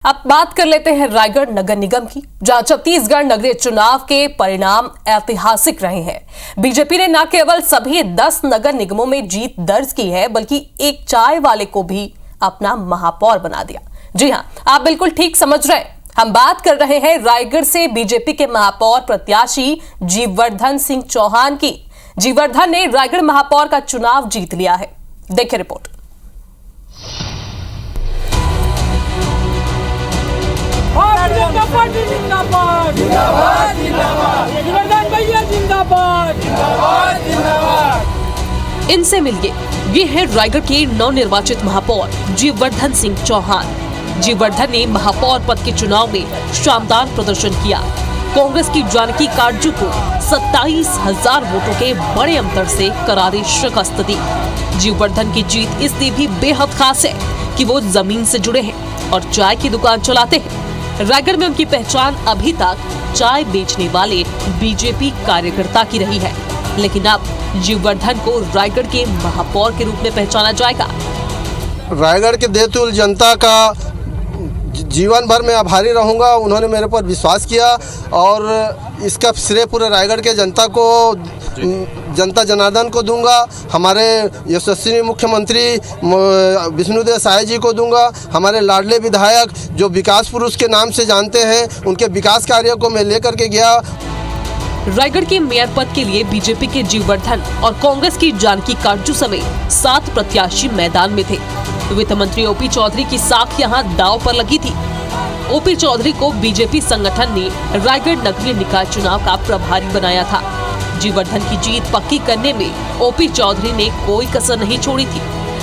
अब बात कर लेते हैं रायगढ़ नगर निगम की, जहां छत्तीसगढ़ नगरीय चुनाव के परिणाम ऐतिहासिक रहे हैं। बीजेपी ने न केवल सभी 10 नगर निगमों में जीत दर्ज की है, बल्कि एक चाय वाले को भी अपना महापौर बना दिया। जी हां, आप बिल्कुल ठीक समझ रहे हैं, हम बात कर रहे हैं रायगढ़ से बीजेपी के महापौर प्रत्याशी जीवर्धन सिंह चौहान की। जीवर्धन ने रायगढ़ महापौर का चुनाव जीत लिया है। देखिए रिपोर्ट। जिंदाबाद जिंदाबाद जिंदाबाद जिंदाबाद जीवर्धन भैया जिंदाबाद जिंदाबाद जिंदाबाद। इनसे मिलिए, ये है रायगढ़ के नवनिर्वाचित महापौर जीवर्धन सिंह चौहान। जीवर्धन ने महापौर पद के चुनाव में शानदार प्रदर्शन किया। कांग्रेस की जानकी काटजू को 27,000 वोटों के बड़े अंतर से करारी शिकस्त दी। जीवर्धन की जीत इसलिए भी बेहद खास है कि वो जमीन से जुड़े हैं और चाय की दुकान चलाते हैं। रायगढ़ में उनकी पहचान अभी तक चाय बेचने वाले बीजेपी कार्यकर्ता की रही है, लेकिन अब जीवर्धन को रायगढ़ के महापौर के रूप में पहचाना जाएगा। रायगढ़ के देतुल जनता का जीवन भर में आभारी रहूंगा। उन्होंने मेरे पर विश्वास किया और इसका श्रेय पूरे रायगढ़ के जनता को, जनता जनार्दन को दूंगा। हमारे यशस्वी मुख्यमंत्री विष्णुदेव साय जी को दूंगा। हमारे लाडले विधायक जो विकास पुरुष के नाम से जानते हैं, उनके विकास कार्यों को मैं लेकर के गया। रायगढ़ के मेयर पद के लिए बीजेपी के जीवर्धन और कांग्रेस की जानकी काटजू समेत 7 प्रत्याशी मैदान में थे। वित्त मंत्री ओपी चौधरी की साख यहां दांव पर लगी थी। ओपी चौधरी को बीजेपी संगठन ने रायगढ़ नगरीय निकाय चुनाव का प्रभारी बनाया था। जीवर्धन की जीत पक्की करने में ओपी चौधरी ने कोई कसर नहीं छोड़ी थी।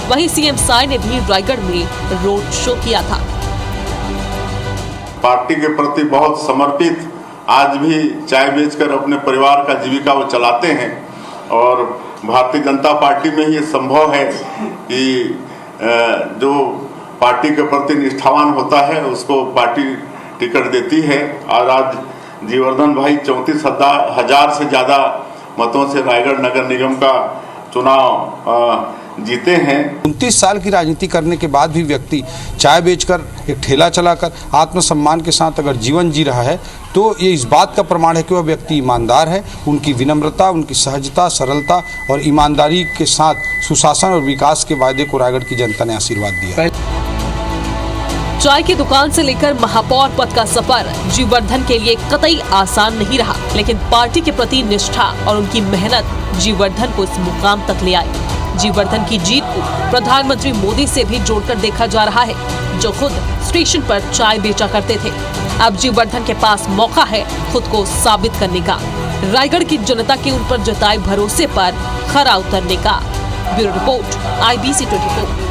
वहीं सीएम साय ने भी रायगढ़ में रोड शो किया था। पार्टी के प्रति बहुत समर्पित, आज भी चाय बेचकर अपने परिवार का जीविका वो चलाते हैं और भारतीय जनता पार्टी में ये संभव है कि जो पार्टी के प्रति निष्ठावान होता है उसको पार्टी टिकट देती है। और आज जीवर्धन भाई 34,000 से ज़्यादा मतों से रायगढ़ नगर निगम का चुनाव जीते हैं। 29 साल की राजनीति करने के बाद भी व्यक्ति चाय बेचकर, एक ठेला चलाकर आत्मसम्मान के साथ अगर जीवन जी रहा है, तो ये इस बात का प्रमाण है कि वह व्यक्ति ईमानदार है। उनकी विनम्रता, उनकी सहजता, सरलता और ईमानदारी के साथ सुशासन और विकास के वायदे को रायगढ़ की जनता ने आशीर्वाद दिया। चाय की दुकान से लेकर महापौर पद का सफर जीवर्धन के लिए कतई आसान नहीं रहा, लेकिन पार्टी के प्रति निष्ठा और उनकी मेहनत जीवर्धन को इस मुकाम तक ले आई। जीवर्धन की जीत को प्रधानमंत्री मोदी से भी जोड़कर देखा जा रहा है, जो खुद स्टेशन पर चाय बेचा करते थे। अब जीवर्धन के पास मौका है खुद को साबित करने का, रायगढ़ की जनता के उन पर जताए भरोसे पर खरा उतरने का। Bureau report, IBC 24।